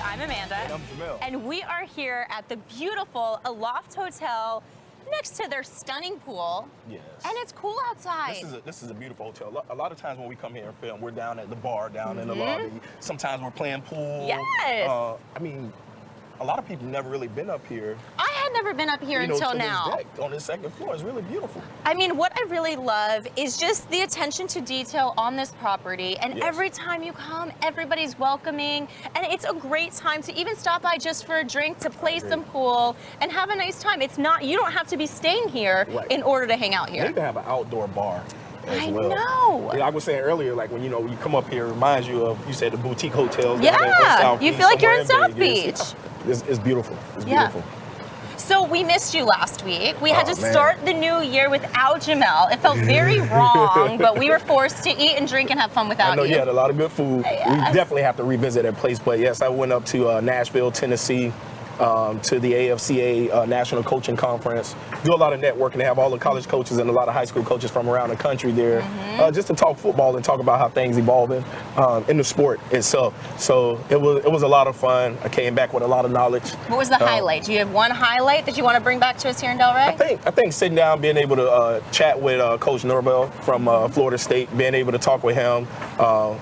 I'm Amanda. And I'm Jamil. And we are here at the beautiful Aloft Hotel next to their stunning pool. Yes. And it's cool outside. This is a beautiful hotel. A lot of times when we come here and film, we're down at the bar, down in the lobby. Sometimes we're playing pool. Yes. I mean, a lot of people never really been up here. I had never been up here until to now. This deck on the second floor. It's really beautiful. I mean, what I really love is just the attention to detail on this property. And every time you come, everybody's welcoming. And it's a great time to even stop by just for a drink, to play some pool, and have a nice time. It's not, you don't have to be staying here in order to hang out here. They even have an outdoor bar. I know. Yeah, I was saying earlier, like when you come up here, it reminds you of, you said the boutique hotels. Yeah, you feel like you're in South Beach. Yeah. It's beautiful. It's beautiful. So we missed you last week. We had to start the new year without Jamel. It felt very wrong, but we were forced to eat and drink and have fun without you. I know you had a lot of good food. We definitely have to revisit that place. But yes, I went up to Nashville, Tennessee, to the AFCA National Coaching Conference. Do a lot of networking. They have all the college coaches and a lot of high school coaches from around the country there, just to talk football and talk about how things evolving in the sport itself. So it was a lot of fun. I came back with a lot of knowledge. What was the highlight? Do you have one highlight that you want to bring back to us here in Delray? I think sitting down, being able to chat with Coach Norvell from Florida State, being able to talk with him.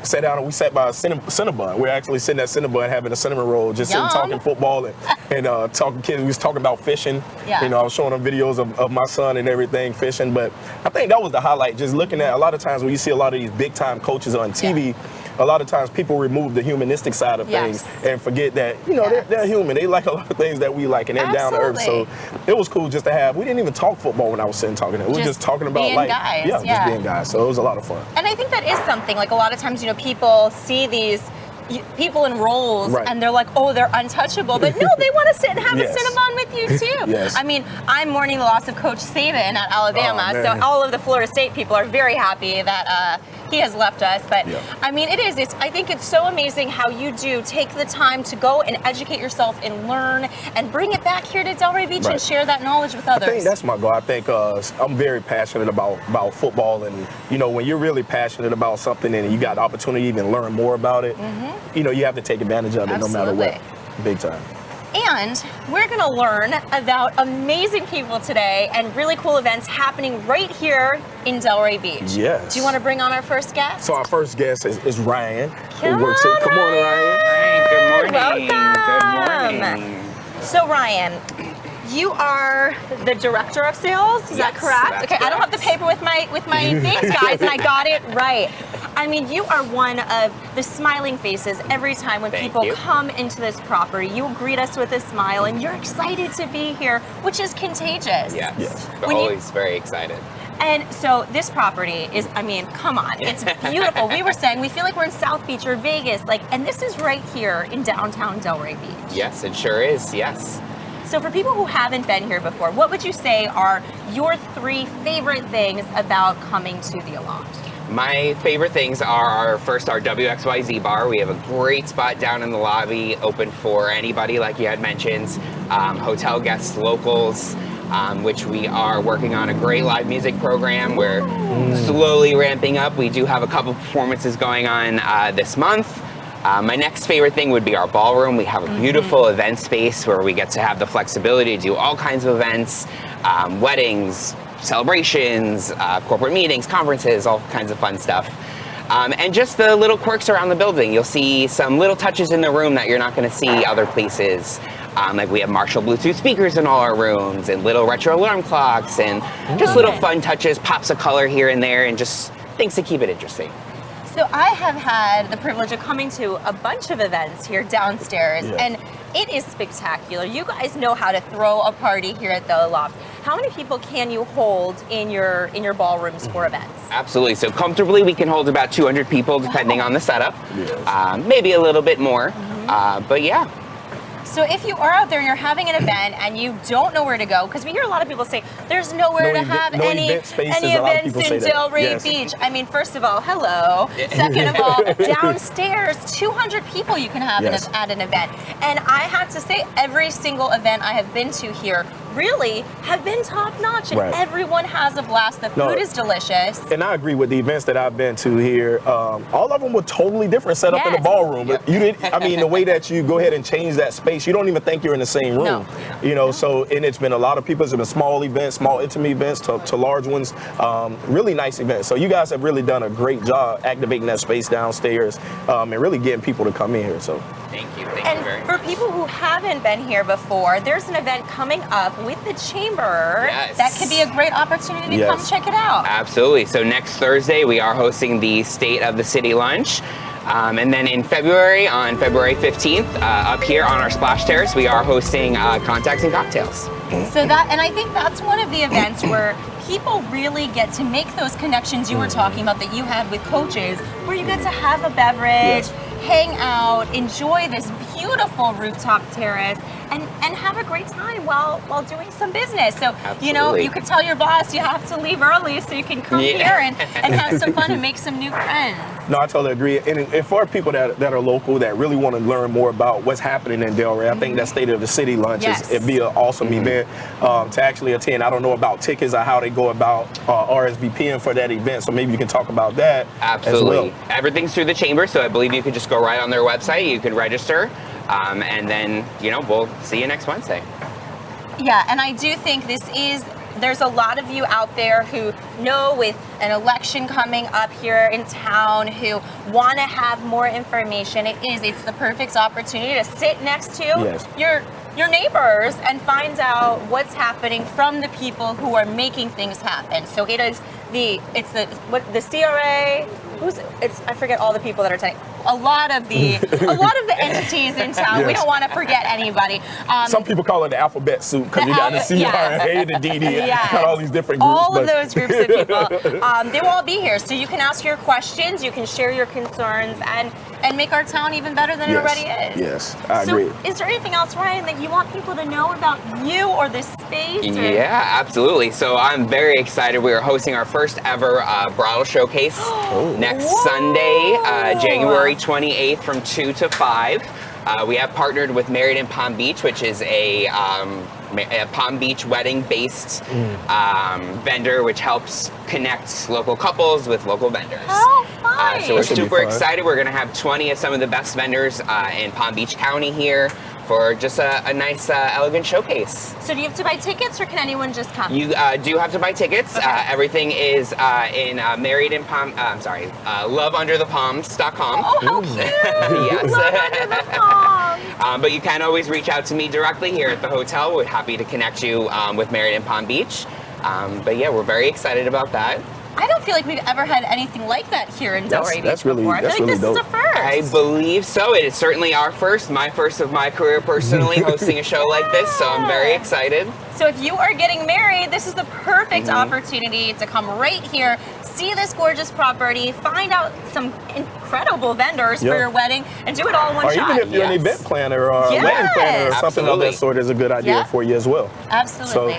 Sat down and we sat by a Cinnabon. We're actually sitting at Cinnabon having a cinnamon roll, just sitting talking football and talking kids. We was talking about fishing. I was showing them videos of my son and everything fishing. But I think that was the highlight. Just looking at a lot of times when you see a lot of these big time coaches on TV, a lot of times people remove the humanistic side of things and forget that they're human. They like a lot of things that we like, and they're down to earth. So it was cool just to have. We didn't even talk football when I was sitting talking. We were just talking about life. Just being guys. So it was a lot of fun. And I think that is something. Like a lot of times, people see these people in roles and they're like, oh, they're untouchable. But no, they want to sit and have a Cinnabon with you too. I mean, I'm mourning the loss of Coach Saban at Alabama, so all of the Florida State people are very happy that he has left us. But I mean, I think it's so amazing how you do take the time to go and educate yourself and learn and bring it back here to Delray Beach and share that knowledge with others. I think that's my goal. I think I'm very passionate about football, and when you're really passionate about something and you got the opportunity to even learn more about it, you have to take advantage of it no matter what. Big time. And we're going to learn about amazing people today and really cool events happening right here in Delray Beach. Yes. Do you want to bring on our first guest? So our first guest is Ryan. Come on, Ryan. Good morning. Welcome. Good morning. So Ryan, you are the director of sales. Is that correct? Okay, I don't have the paper with my things, guys, and I got it right. I mean, you are one of the smiling faces every time when people come into this property. You greet us with a smile, and you're excited to be here, which is contagious. Yes. Always very excited. And so this property is, I mean, come on, it's beautiful. We were saying we feel like we're in South Beach or Vegas, and this is right here in downtown Delray Beach. Yes, it sure is. Yes. So for people who haven't been here before, what would you say are your 3 favorite things about coming to the Aloft? My favorite things are our WXYZ bar. We have a great spot down in the lobby, open for anybody, like you had mentioned, hotel guests, locals, which we are working on a great live music program. We're slowly ramping up. We do have a couple performances going on this month. My next favorite thing would be our ballroom. We have a beautiful event space where we get to have the flexibility to do all kinds of events, weddings, celebrations, corporate meetings, conferences, all kinds of fun stuff. And just the little quirks around the building. You'll see some little touches in the room that you're not going to see other places. Like we have Marshall Bluetooth speakers in all our rooms and little retro alarm clocks and just little fun touches, pops of color here and there, and just things to keep it interesting. So I have had the privilege of coming to a bunch of events here downstairs, and it is spectacular. You guys know how to throw a party here at the Aloft. How many people can you hold in your ballrooms for events? Absolutely. So comfortably, we can hold about 200 people, depending on the setup. Maybe a little bit more, but yeah. So if you are out there and you're having an event and you don't know where to go, because we hear a lot of people say there's nowhere to have any events in Delray Beach. I mean, first of all, hello. Second of all, downstairs, 200 people you can have at an event. And I have to say, every single event I have been to here really have been top notch, and everyone has a blast. The food is delicious. And I agree with the events that I've been to here. All of them were totally different set up in the ballroom. But you did, I mean, the way that you go ahead and change that space, you don't even think you're in the same room. You know, so, and it's been a lot of people. It's been small events, small intimate events to large ones. Really nice events. So you guys have really done a great job activating that space downstairs and really getting people to come in here. So thank you very much. For people who haven't been here before, there's an event coming up with the Chamber that could be a great opportunity to come check it out. Absolutely. So next Thursday, we are hosting the State of the City Lunch. And then in February, on February 15th, up here on our splash terrace, we are hosting Contacts and Cocktails. So that, and I think that's one of the events where people really get to make those connections you were talking about that you had with coaches, where you get to have a beverage, hang out, enjoy this beautiful rooftop terrace, and have a great time while doing some business. So, you know, you could tell your boss you have to leave early so you can come here and have some fun and make some new friends. No, I totally agree. And for people that are local, that really want to learn more about what's happening in Delray, I think that State of the City lunch it'd be an awesome event to actually attend. I don't know about tickets or how they go about RSVPing for that event, so maybe you can talk about that as well. Everything's through the Chamber, so I believe you could just go right on their website. You could register, and then, you know, we'll see you next Wednesday. Yeah, and I do think there's a lot of you out there who know with an election coming up here in town who want to have more information. It's the perfect opportunity to sit next to your neighbors and find out what's happening from the people who are making things happen. So it's the CRA. I forget all the people that are attending. A lot of the entities in town. We don't want to forget anybody. Some people call it the alphabet soup because you got the CRA, the DD, got all these different groups. All of those groups of people, they will all be here. So you can ask your questions, you can share your concerns, and make our town even better than it already is. Yes, I agree. Is there anything else, Ryan, that you want people to know about you or this space? Yeah, absolutely. So I'm very excited. We are hosting our first ever Baral showcase next Sunday, January 28th from 2 to 5. We have partnered with Married in Palm Beach, which is a Palm Beach wedding-based vendor, which helps connect local couples with local vendors. Oh, fun! So we're super excited. We're going to have 20 of some of the best vendors in Palm Beach County here for just a nice, elegant showcase. So do you have to buy tickets, or can anyone just come? You do have to buy tickets. Everything is in loveunderthepalms.com. Oh, how cute! Yes. Love Under the Palms. But you can always reach out to me directly here at the hotel. We're happy to connect you with Married in Palm Beach. But yeah, we're very excited about that. I don't feel like we've ever had anything like that here in Delray Beach before. I feel like this is a first. I believe so. It is certainly our first, my first of my career personally, hosting a show like this, so I'm very excited. So if you are getting married, this is the perfect opportunity to come right here, see this gorgeous property, find out some incredible vendors for your wedding, and do it all in one shot. Or even if you're an event planner or a wedding planner or something of that sort, is a good idea for you as well. Absolutely.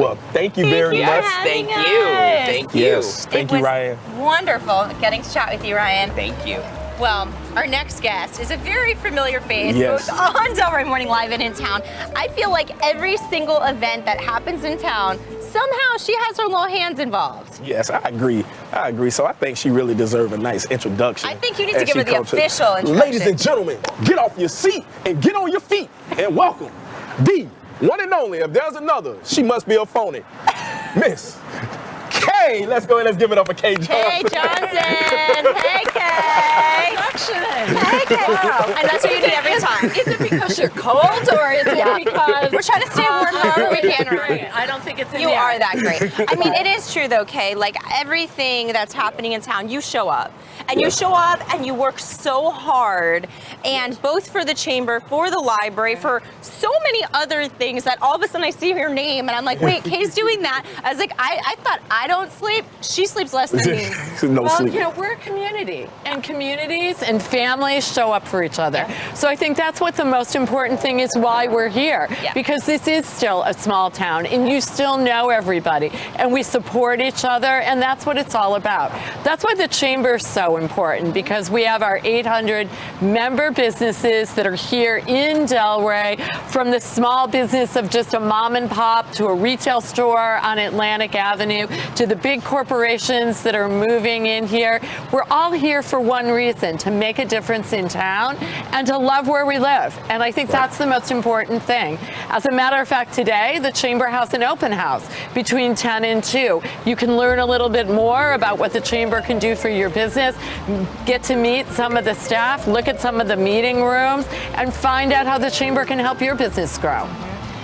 Well, thank you very much. Thank you. Thank you. Yes. Thank you, Ryan. Wonderful getting to chat with you, Ryan. Thank you. Well, our next guest is a very familiar face, both on Delray Morning Live and in town. I feel like every single event that happens in town, somehow she has her little hands involved. Yes, I agree. So I think she really deserves a nice introduction. I think you need to give her the official introduction. Ladies and gentlemen, get off your seat and get on your feet and welcome the one and only, if there's another, she must be a phony, Miss Kay. Let's go and let's give it up for Kay Johnson. Hey, Johnson. Hey, Kay. Hey, Kay. And that's what you need every time. Is it because you're cold, or is it because we're trying to stay warm however we can? Great. I don't think it's in You there. are that great. I mean, it is true though, Kay. Like everything that's happening in town, you show up. And you show up and you work so hard, and both for the chamber, for the library, for so many other things that all of a sudden I see your name and I'm like, wait, Kay's doing that. I was like, I thought I don't sleep. She sleeps less than me. Well, you know, we're a community, and communities and families show up for each other. So I think that's what the most important thing is, why we're here, because this is still a small small town, and you still know everybody, and we support each other, and that's what it's all about. That's why the chamber is so important, because we have our 800 member businesses that are here in Delray, from the small business of just a mom and pop to a retail store on Atlantic Avenue to the big corporations that are moving in here. We're all here for one reason, to make a difference in town and to love where we live. And I think that's the most important thing. As a matter of fact, today, the Chamber has an open house between 10 and 2. You can learn a little bit more about what the Chamber can do for your business, get to meet some of the staff, look at some of the meeting rooms, and find out how the Chamber can help your business grow.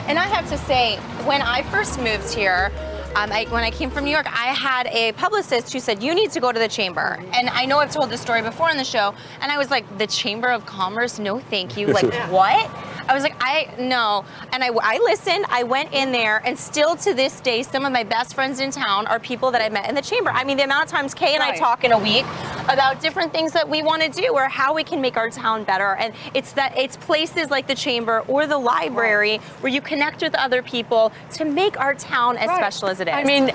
And I have to say, when I first moved here, when I came from New York, I had a publicist who said, you need to go to the Chamber. And I know I've told this story before on the show, and I was like, the Chamber of Commerce? No, thank you. Like, what? I was like, no. And I listened, I went in there, and still to this day, some of my best friends in town are people that I met in the Chamber. I mean, the amount of times Kay and I talk in a week about different things that we want to do or how we can make our town better. And it's places like the Chamber or the library where you connect with other people to make our town as special as it is. I mean,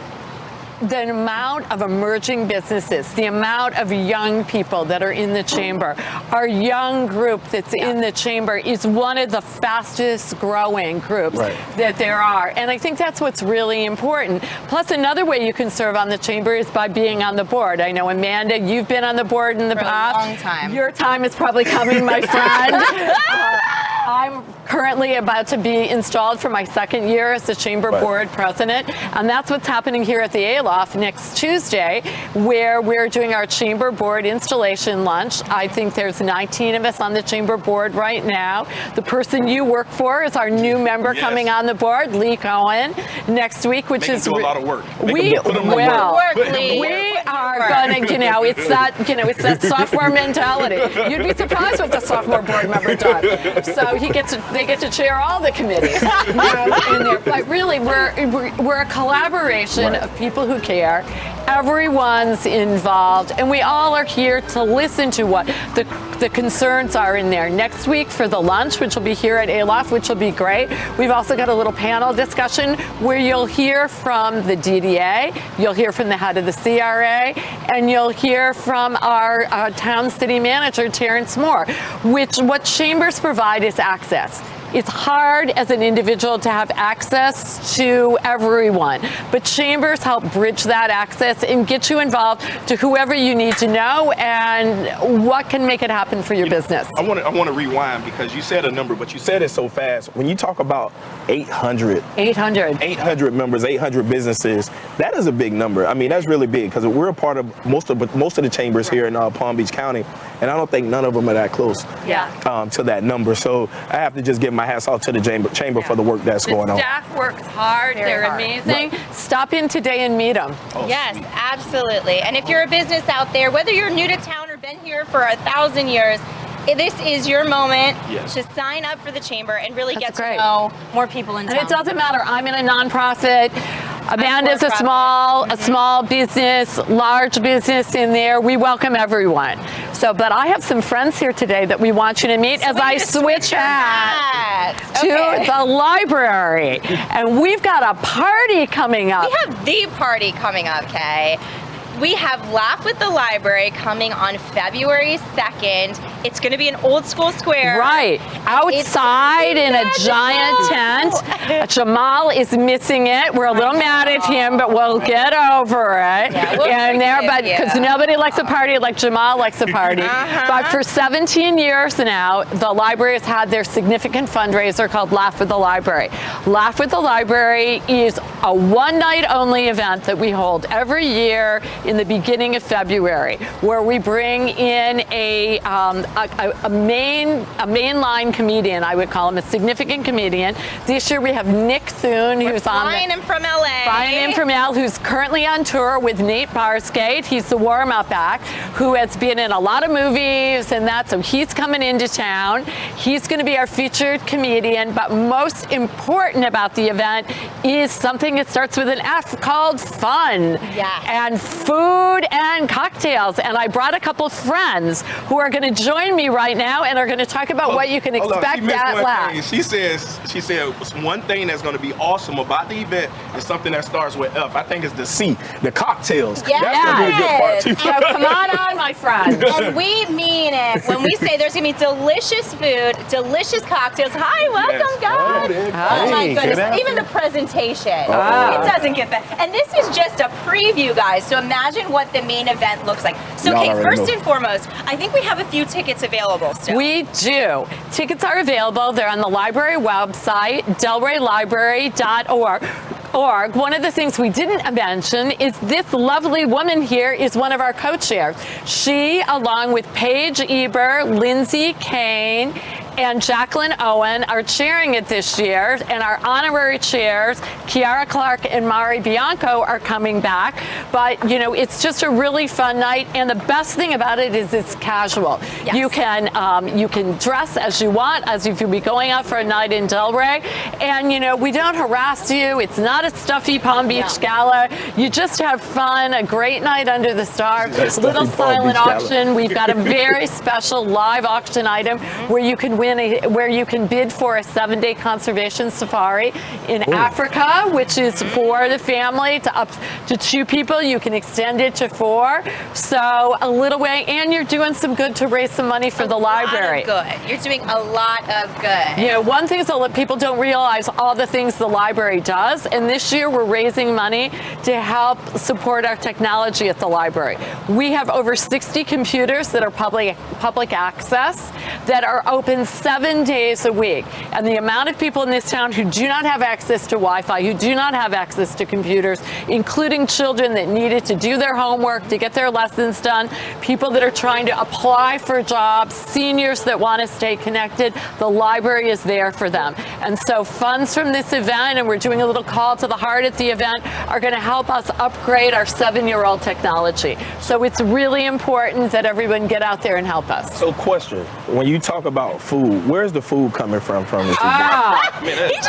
the amount of emerging businesses, the amount of young people that are in the Chamber, our young group that's in the Chamber is one of the fastest growing groups that there are. And I think that's what's really important. Plus, another way you can serve on the Chamber is by being on the board. I know, Amanda, you've been on the board in the past. For a long time. Your time is probably coming, my friend. I'm currently about to be installed for my second year as the Chamber Board President, and that's what's happening here at the Aloft next Tuesday, where we're doing our Chamber Board installation lunch. I think there's 19 of us on the Chamber Board right now. The person you work for is our new member coming on the board, Lee Cohen, next week, which is do a lot of work. We are going to, it's that sophomore mentality. You'd be surprised what the sophomore board member does. So they get to chair all the committees in there. But really, we're a collaboration of people who care. Everyone's involved, and we all are here to listen to what the concerns are in there. Next week for the lunch, which will be here at Aloft, which will be great. We've also got a little panel discussion where you'll hear from the DDA, you'll hear from the head of the CRA, and you'll hear from our town city manager, Terrence Moore, what chambers provide is access. It's hard as an individual to have access to everyone, but chambers help bridge that access and get you involved to whoever you need to know and what can make it happen for your business. I want to rewind because you said a number, but you said it so fast. When you talk about 800 members, 800 businesses, that is a big number. I mean, that's really big because we're a part of most of the chambers here in Palm Beach County, and I don't think none of them are that close to that number. So I have to just give my hats off to the chamber for the work that's going on. The staff works hard. They're amazing. Stop in today and meet them. Yes, absolutely. And if you're a business out there, whether you're new to town or been here for 1,000 years, this is your moment to sign up for the chamber and really get to know more people in town. And it doesn't matter. I'm in a nonprofit. Amanda's a small business, large business in there. We welcome everyone. So, but I have some friends here today that we want you to meet as I switch hats to the library. And we've got a party coming up. We have the party coming up, Kay. We have Laugh with the Library coming on February 2nd. It's going to be an old school square. Right. Outside in a giant tent. Jamal is missing it. We're a little mad at him, but we'll get over it. Yeah, because nobody likes a party like Jamal likes a party. But for 17 years now, the library has had their significant fundraiser called Laugh with the Library. Laugh with the Library is a one-night only event that we hold every year in the beginning of February, where we bring in a mainline comedian, I would call him, a significant comedian. This year we have Nick Thune, who's flying in from LA. Flying in from LA, who's currently on tour with Nate Barsgate. He's the warm-up act, who has been in a lot of movies and that, so he's coming into town. He's going to be our featured comedian, but most important about the event is something that starts with an F called fun. Yeah. And food food and cocktails. And I brought a couple friends who are going to join me right now and are going to talk about what you can expect at Laugh. She said one thing that's going to be awesome about the event is something that starts with F. I think it's the C, the cocktails. Yes. That's going to be a good part too. So come on, my friend. And we mean it when we say there's going to be delicious food, delicious cocktails. Hi, welcome, guys. Oh my goodness. Even the presentation. It doesn't get that. And this is just a preview, guys. So imagine what the main event looks like. So, Kate, first and foremost, I think we have a few tickets available still. We do. Tickets are available. They're on the library website, delraylibrary.org. One of the things we didn't mention is this lovely woman here is one of our co-chairs. She, along with Paige Eber, Lindsay Kane, and Jacqueline Owen are chairing it this year, and our honorary chairs, Kiara Clark and Mari Bianco, are coming back. But, you know, it's just a really fun night, and the best thing about it is it's casual. Yes. You can dress as you want, as if you'll be going out for a night in Delray, and, you know, we don't harass you. It's not a stuffy Palm Beach gala. You just have fun, a great night under the stars. Little silent auction. We've got a very special live auction item where you can bid for a 7-day conservation safari in Africa, which is for the family to up to 2 people. You can extend it to 4. So a little way, and you're doing some good to raise some money for the library. Good. You're doing a lot of good. You know, one thing is that people don't realize all the things the library does, and this year we're raising money to help support our technology at the library. We have over 60 computers that are public access that are open 7 days a week. And the amount of people in this town who do not have access to Wi-Fi, who do not have access to computers, including children that needed to do their homework, to get their lessons done, people that are trying to apply for jobs, seniors that want to stay connected, the library is there for them. And so funds from this event, and we're doing a little call to the heart at the event, are going to help us upgrade our 7-year-old technology. So it's really important that everyone get out there and help us. So question, when you talk about food, where's the food coming from this event? He's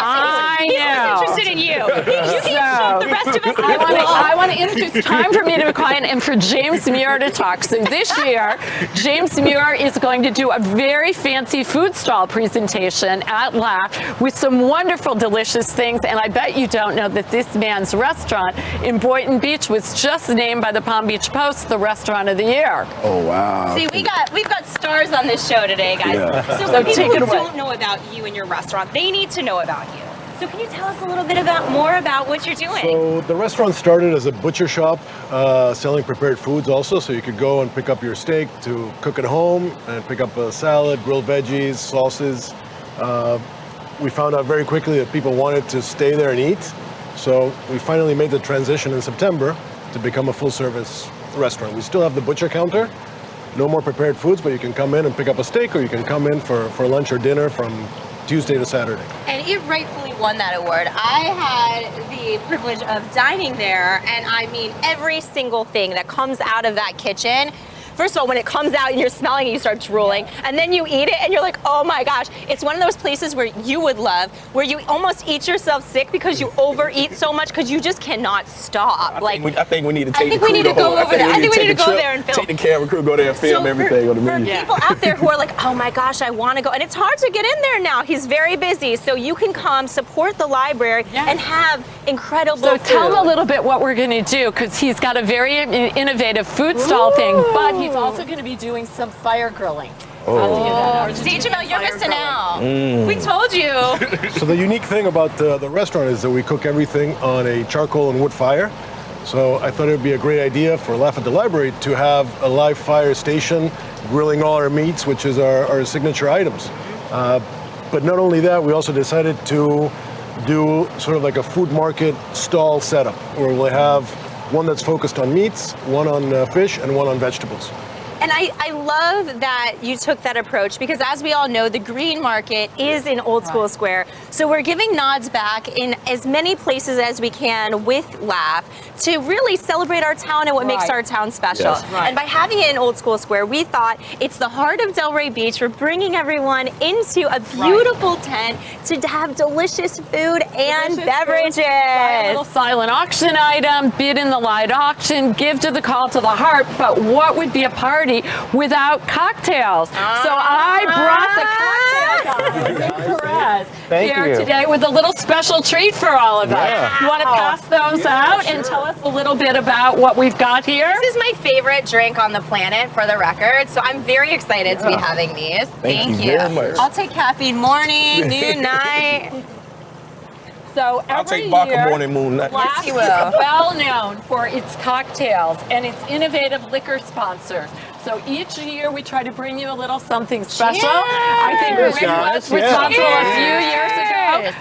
interested in you. You can the rest of us. I want to introduce. It's time for me to be quiet and for James Muir to talk. So this year, James Muir is going to do a very fancy food stall presentation at Laugh with some wonderful, delicious things. And I bet you don't know that this man's restaurant in Boynton Beach was just named by the Palm Beach Post the Restaurant of the Year. Oh wow! See, we've got stars on this show today, guys. Yeah. So people who don't know about you and your restaurant, they need to know about you. So can you tell us a little bit more about what you're doing? So the restaurant started as a butcher shop selling prepared foods also. So you could go and pick up your steak to cook at home and pick up a salad, grilled veggies, sauces. We found out very quickly that people wanted to stay there and eat. So we finally made the transition in September to become a full service restaurant. We still have the butcher counter. No more prepared foods, but you can come in and pick up a steak, or you can come in for lunch or dinner from Tuesday to Saturday. And it rightfully won that award. I had the privilege of dining there, and I mean every single thing that comes out of that kitchen. First of all, when it comes out and you're smelling it, you start drooling, and then you eat it and you're like, oh my gosh. It's one of those places where you would love, where you almost eat yourself sick because you overeat so much because you just cannot stop. I think we need to take the crew. I think we need to go over there. I think we need to go there and film. Take the camera crew, go there and film everything on the menu. For people out there who are like, oh my gosh, I want to go. And it's hard to get in there now. He's very busy. So you can come support the library and have incredible food. So tell him a little bit what we're going to do, because he's got a very innovative food stall thing, but he's also going to be doing some fire grilling. See, Jamel, you're missing out. We told you. So the unique thing about the restaurant is that we cook everything on a charcoal and wood fire. So I thought it would be a great idea for Laugh at the Library to have a live fire station grilling all our meats, which is our signature items. But not only that, we also decided to do sort of like a food market stall setup where we'll have one that's focused on meats, one on fish, and one on vegetables. And I love that you took that approach because as we all know, the green market is in Old School Square. So we're giving nods back in as many places as we can with Laugh to really celebrate our town and what makes our town special. Yes. And by having it in Old School Square, we thought it's the heart of Delray Beach. We're bringing everyone into a beautiful tent to have delicious food and beverages. Buy a little silent auction item, bid in the light auction, give to the call to the heart. But what would be a party without cocktails? So I brought the cocktails on. Thank here you. today with a little special treat for all of us. Yeah. You want to pass those out and tell us a little bit about what we've got here? This is my favorite drink on the planet, for the record, so I'm very excited to be having these. Thank you very much. I'll take caffeine morning, noon, night. So I'll every take vodka year, morning, moon night. Laugh you is will. well known for its cocktails and its innovative liquor sponsors. So each year we try to bring you a little something special. I think Cheers, Rick was guys. responsible a Cheers. few years ago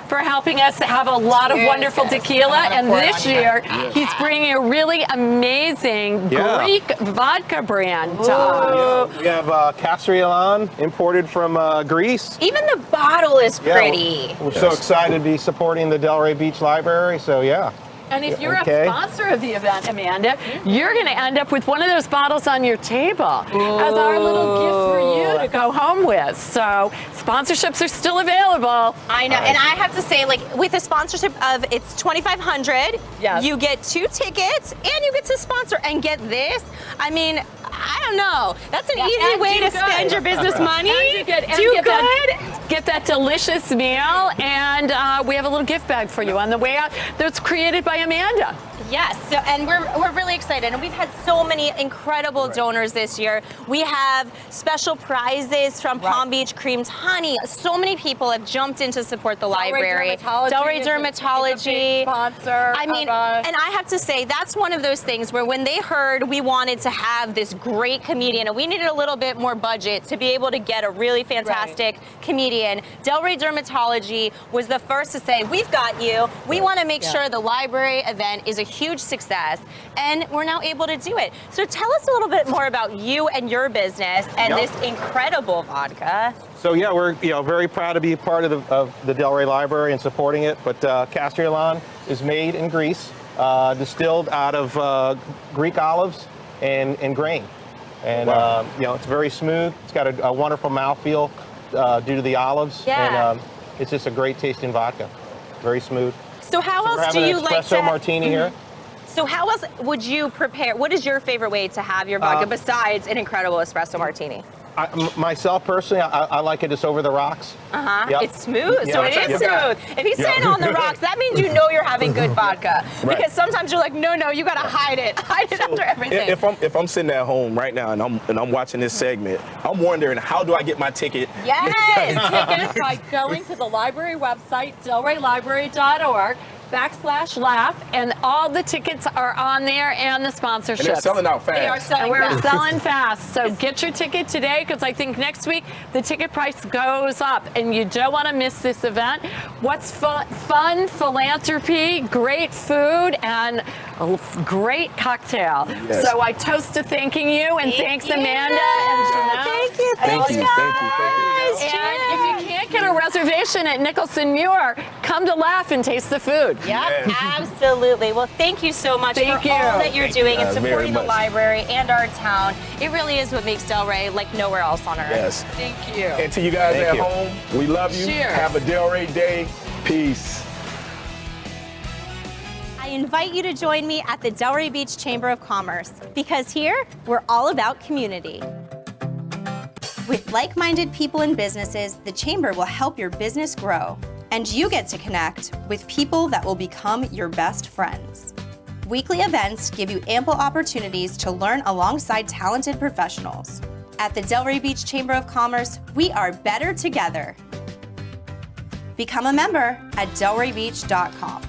for helping us have a lot of wonderful tequila. And this year he's bringing a really amazing Greek vodka brand to us. We have Castrillon imported from Greece. Even the bottle is pretty. We're so excited to be supporting the Delray Beach Library. So yeah. And if you're Okay. a sponsor of the event, Amanda, you're going to end up with one of those bottles on your table as our little gift for you to go home with. So sponsorships are still available. I know, and I have to say, like, with a sponsorship of it's $2,500, Yes. you get 2 tickets and you get to sponsor. And get this, I mean, I don't know. That's an easy and way do to good. spend your business money. And you get, get that delicious meal, and we have a little gift bag for you on the way out that's created by Amanda. Yes, so, and we're really excited, and we've had so many incredible donors this year. We have special prizes from Palm Beach Creamed Honey. So many people have jumped in to support the library. Delray Dermatology. Sponsor. I mean, and I have to say, that's one of those things where when they heard we wanted to have this great comedian and we needed a little bit more budget to be able to get a really fantastic comedian, Delray Dermatology was the first to say, we've got you. We want to make sure the library event is a huge success, and we're now able to do it. So tell us a little bit more about you and your business and this incredible vodka. So yeah, we're very proud to be a part of the Delray Library and supporting it. But Castrillon is made in Greece, distilled out of Greek olives and grain, and it's very smooth. It's got a wonderful mouthfeel due to the olives, and it's just a great tasting vodka. Very smooth. So how We're else do having you an like espresso to? martini here. So how else would you prepare? What is your favorite way to have your vodka besides an incredible espresso martini? Myself personally, I like it just over the rocks. Yep. It's smooth, so it is Yeah. smooth. If he's saying on the rocks, that means you know you're having good vodka. Right. Because sometimes you're like, no, you gotta hide it under everything. If I'm sitting at home right now and I'm watching this segment, I'm wondering how do I get my ticket? Yes. Tickets by going to the library website, delraylibrary.org/laugh, and all the tickets are on there and the sponsorships. And they're selling out fast. They are selling And we're fast. selling fast. So get your ticket today, because I think next week the ticket price goes up and you don't want to miss this event. What's fun philanthropy, great food, and a great cocktail. Yes. So I toast to thanking you, and thanks Amanda and Janelle. Thank you. Thank you. And if you can't get a reservation at Nicholson Muir, come to Laugh and taste the food. Yep, absolutely. Well, thank you so much Thank for you. all that you're doing and guys very supporting the much. library and our town. It really is what makes Delray like nowhere else on earth. Yes. Thank you. And to you guys Thank at you. home, we love you. Cheers. Have a Delray day. Peace. I invite you to join me at the Delray Beach Chamber of Commerce, because here we're all about community. With like-minded people and businesses, the Chamber will help your business grow, and you get to connect with people that will become your best friends. Weekly events give you ample opportunities to learn alongside talented professionals. At the Delray Beach Chamber of Commerce, we are better together. Become a member at delraybeach.com.